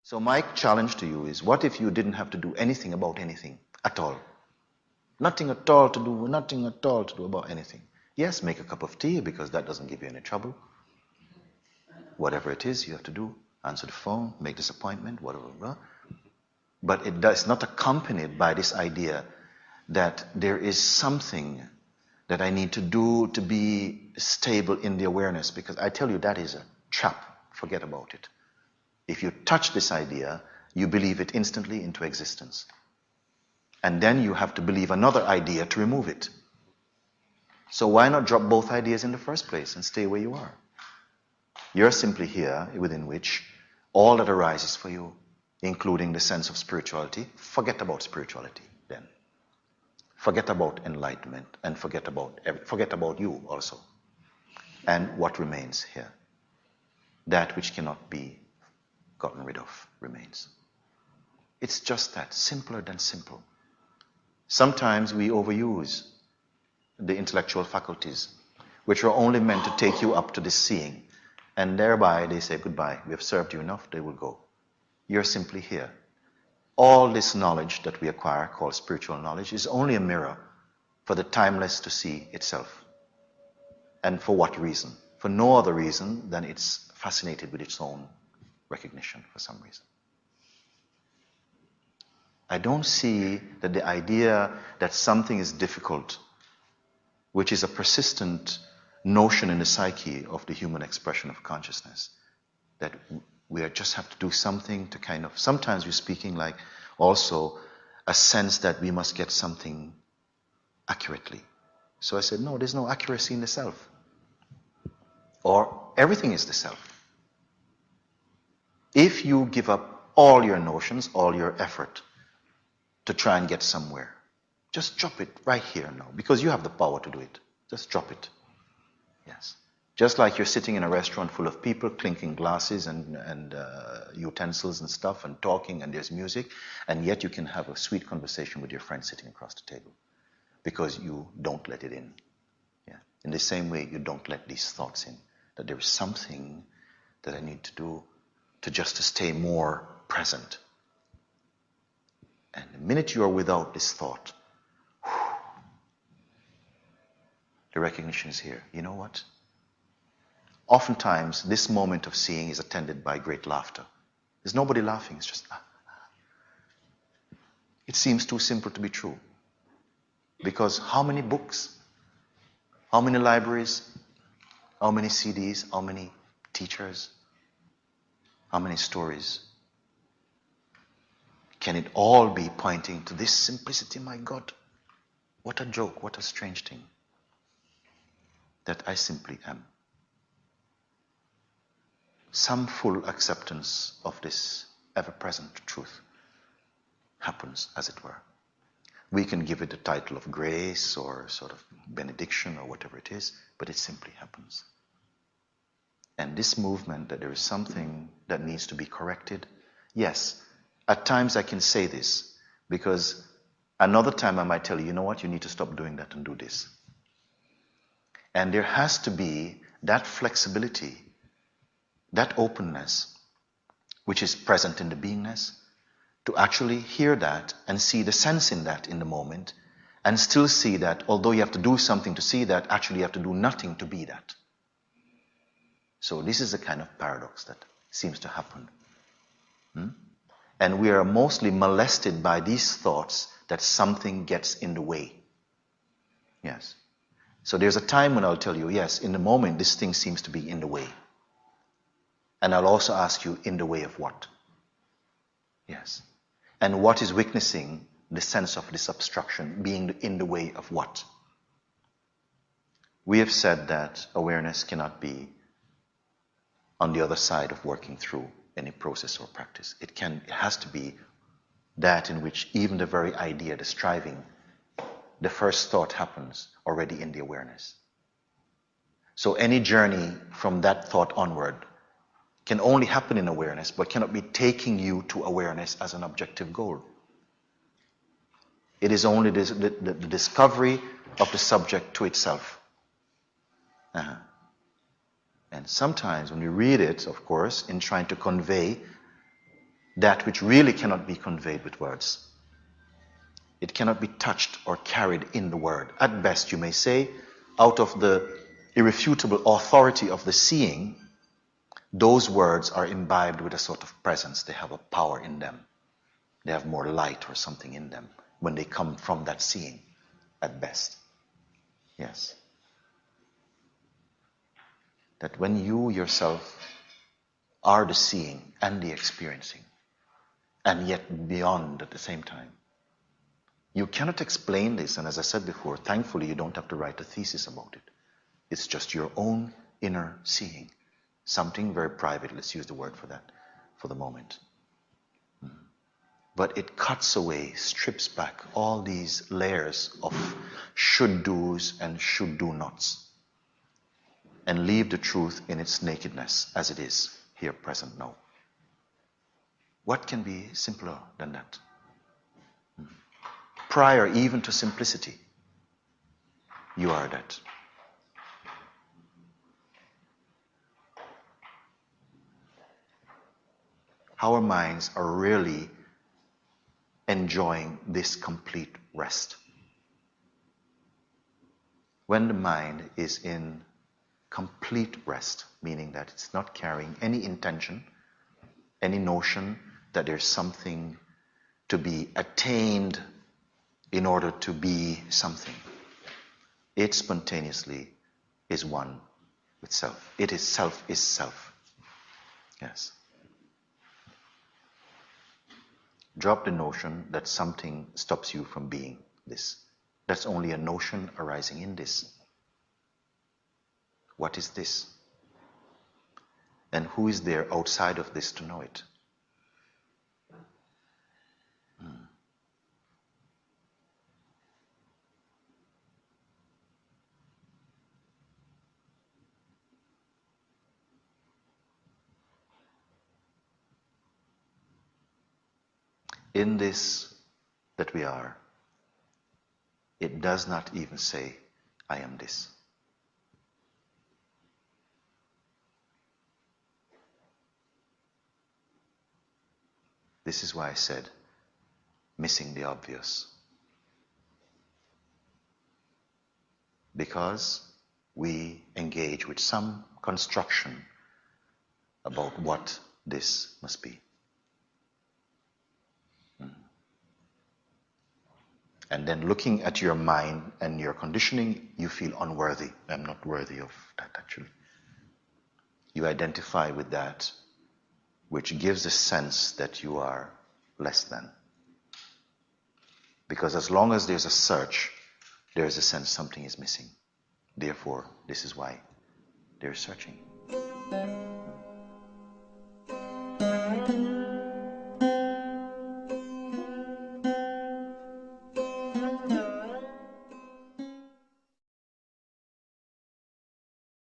So my challenge to you is, what if you didn't have to do anything about anything at all? Nothing at all to do, nothing at all to do about anything. Yes, make a cup of tea because that doesn't give you any trouble. Whatever it is you have to do, answer the phone, make this appointment, whatever. But it does not accompanied by this idea that there is something that I need to do to be stable in the awareness, because I tell you that is a trap. Forget about it. If you touch this idea, you believe it instantly into existence. And then you have to believe another idea to remove it. So why not drop both ideas in the first place and stay where you are? You're simply here within which all that arises for you, including the sense of spirituality, forget about spirituality then. Forget about enlightenment and forget about you also. And what remains here? That which cannot be gotten rid of remains. It's just that, simpler than simple. Sometimes we overuse the intellectual faculties, which are only meant to take you up to the seeing, and thereby they say goodbye. We have served you enough, they will go. You're simply here. All this knowledge that we acquire, called spiritual knowledge, is only a mirror for the timeless to see itself. And for what reason? For no other reason than it's fascinated with its own recognition for some reason. I don't see that the idea that something is difficult, which is a persistent notion in the psyche of the human expression of consciousness, that we just have to do something to kind of, sometimes we're speaking like also a sense that we must get something accurately. So I said, no, there's no accuracy in the self. Or everything is the self. If you give up all your notions, all your effort to try and get somewhere, just drop it right here now, because you have the power to do it. Just drop it. Yes. Just like you're sitting in a restaurant full of people, clinking glasses and utensils and stuff, and talking, and there's music, and yet you can have a sweet conversation with your friend sitting across the table, because you don't let it in. Yeah. In the same way, you don't let these thoughts in, that there is something that I need to do to stay more present. And the minute you are without this thought, the recognition is here. You know what? Oftentimes, this moment of seeing is attended by great laughter. There's nobody laughing, it's just... It seems too simple to be true. Because how many books, how many libraries, how many CDs, how many teachers, how many stories? Can it all be pointing to this simplicity? My God, what a joke, what a strange thing. That I simply am. Some full acceptance of this ever-present truth happens, as it were. We can give it the title of grace or sort of benediction or whatever it is, but it simply happens. And this movement that there is something that needs to be corrected, yes, at times I can say this, because another time I might tell you, you know what, you need to stop doing that and do this. And there has to be that flexibility, that openness, which is present in the beingness, to actually hear that and see the sense in that in the moment, and still see that although you have to do something to see that, actually you have to do nothing to be that. So this is a kind of paradox that seems to happen. And we are mostly molested by these thoughts that something gets in the way. Yes. So there's a time when I'll tell you, yes, in the moment this thing seems to be in the way. And I'll also ask you, in the way of what? Yes. And what is witnessing the sense of this obstruction being in the way of what? We have said that awareness cannot be on the other side of working through any process or practice. It has to be that in which even the very idea, the striving, the first thought happens already in the awareness. So any journey from that thought onward can only happen in awareness, but cannot be taking you to awareness as an objective goal. It is only the discovery of the subject to itself. And sometimes when we read it, of course, in trying to convey that which really cannot be conveyed with words. It cannot be touched or carried in the word. At best, you may say, out of the irrefutable authority of the seeing, those words are imbibed with a sort of presence. They have a power in them. They have more light or something in them when they come from that seeing, at best. Yes. That when you yourself are the seeing and the experiencing, and yet beyond at the same time, you cannot explain this, and as I said before, thankfully you don't have to write a thesis about it. It's just your own inner seeing. Something very private, let's use the word for that for the moment. But it cuts away, strips back all these layers of should do's and should do nots, and leave the truth in its nakedness as it is, here, present, now. What can be simpler than that? Prior even to simplicity, you are that. Our minds are really enjoying this complete rest. When the mind is in complete rest, meaning that it's not carrying any intention, any notion that there's something to be attained in order to be something. It spontaneously is one with self. It is self is self. Yes. Drop the notion that something stops you from being this. That's only a notion arising in this. What is this? And who is there outside of this to know it? In this that we are, it does not even say, I am this. This is why I said, missing the obvious. Because we engage with some construction about what this must be. And then looking at your mind and your conditioning, you feel unworthy. I'm not worthy of that, actually. You identify with that, which gives a sense that you are less than. Because as long as there's a search, there is a sense something is missing. Therefore, this is why they're searching.